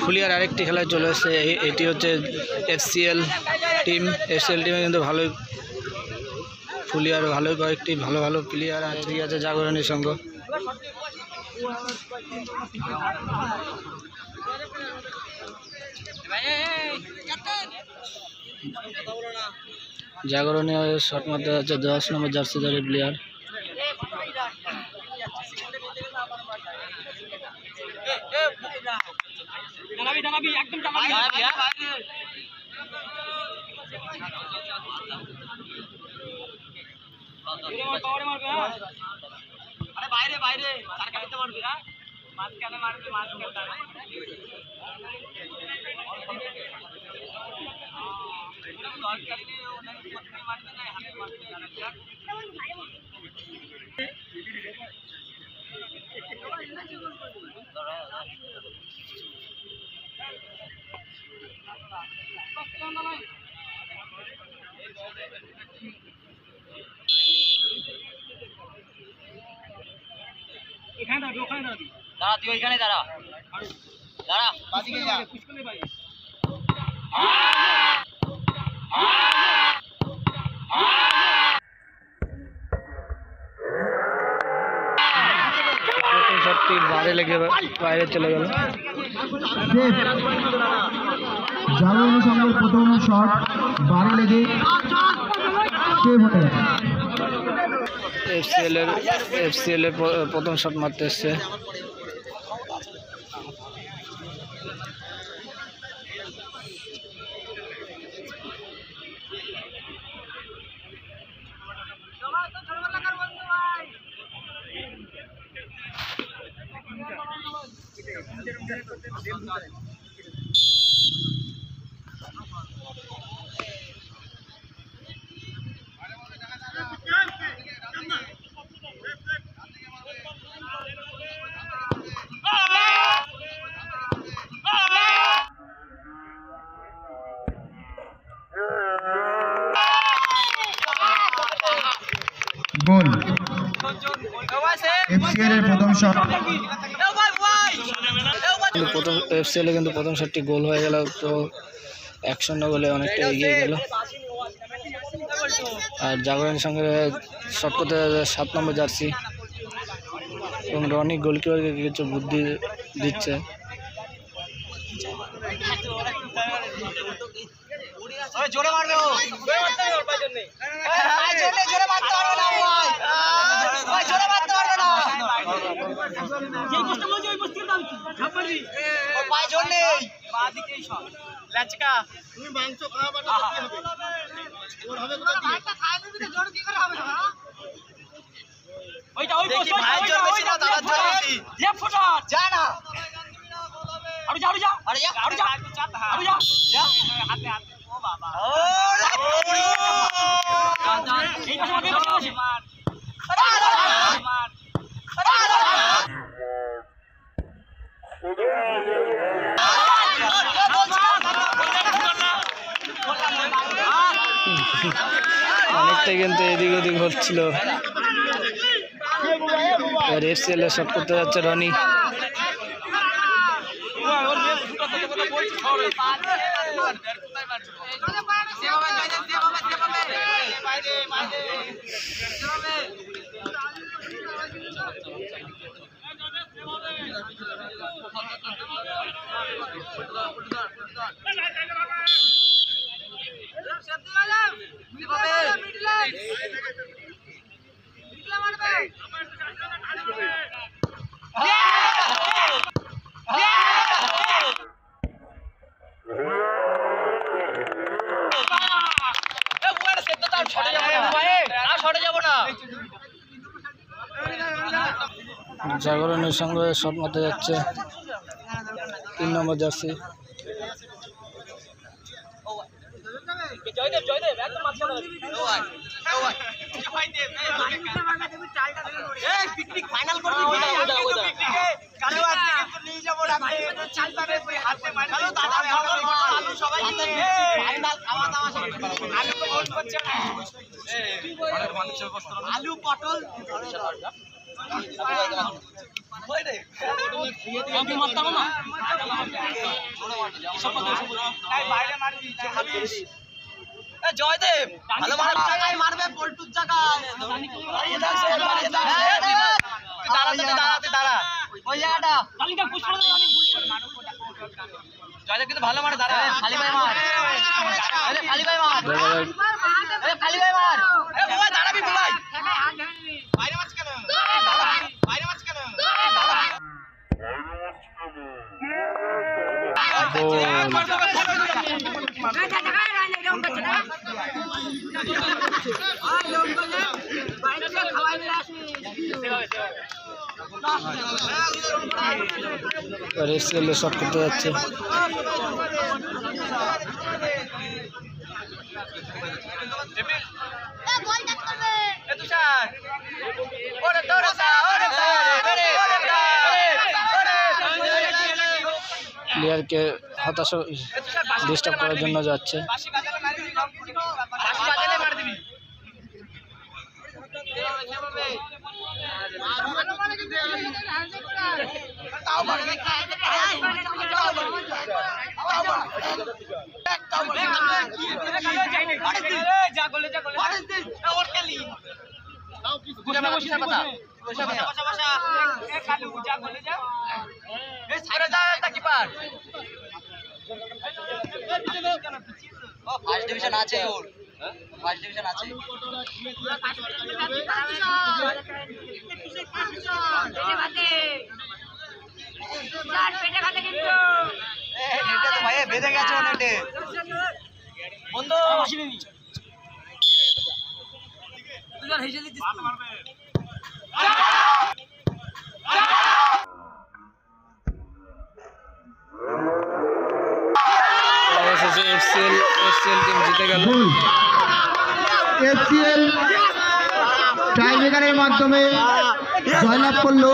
ফুলিয়ার আরেকটি খেলায় চলে এসেছে, এটি হচ্ছে এফসিএল টিম। এফসিএল টিমে কিন্তু ভালোই ফুলিয়ার ভালোই কয়েকটি ভালো ভালো প্লেয়ার আছে জাগরণীর সঙ্গে। জাগরণী শট মারতে যাচ্ছে 10 নম্বর জার্সিধারী প্লেয়ার। বাইরে বাইরে মারবি না, মাঝখানে মারবি, মাঝখানে দাঁড়া, তুই ওইখানে দাঁড়া, দাঁড়া বাদিকে যা। বাইরে লেগে বাইরে চলে গেল। জাগরণী সংঘের প্রথম শট বাইরে লেগে সেভ হয়ে গেছে। এফসিএল এর প্রথম শট মারতে এসছে। গোল এফসিএল এর প্রথম শট। এফসিএল কিন্তু প্রথম শটটি গোল হয়ে গেল, তো 1-0 গোলে অনেকটা এগিয়ে গেল। আর জাগরণের সঙ্গে শট করতে 7 নম্বর জার্সি এবং রনি গোলকিপারকে কিছু বুদ্ধি দিচ্ছে। জোরে মারবে, তুমি মাংস খাওয়া অনেকটাই কিন্তু এদিক ওদিক হচ্ছিল। এফসিএল এ শট করতে যাচ্ছে রনি। জাগরণের সঙ্গে শট মারতে যাচ্ছে 3 নম্বর জার্সি। জয়দেব জয়দেব একদম মাঝখানে এই পিকনিক ফাইনাল করবি পিকনিকে কালো আজকে কিন্তু নিয়ে যাব রাতে চালতারে কই হাতে মারি কালো দাদা আলু সবাই ফাইনাল খাওয়া দাওয়া সব আলু তো গোল করছে না অনেক মানুষের কষ্ট আলু পটল ওই রে আমি মারতাম না এই বাইরে মারবি জয়দেব ভালো জায়গায় মারবে পল্টুর জায়গায় দাঁড়াতে দাঁড়া ওই জায়গাটা জয়দেব কিন্তু ভালো মারে দাঁড়া খালি ভাই মার খালি ভাই মার খালি ভাই মার দাঁড়াবি ভাই বাইরে মাছ কেন বাইরে মাছ কেন এসএল শট করতে যাচ্ছে। প্লেয়ারকে হতাশ ডিস্টার্ব করার জন্য যাচ্ছে। ফার্স্ট ডিভিশন আছে ওর ফার্স্ট ডিভিশন আছে এটা তো ভাই বেঁধে গেছে অনেকটা বন্ধু তুই হেসে দিছিস এফসিএল টিম জিতে গেল। এফসিএল টাইব্রেকারের মাধ্যমে জয়লাভ করলো।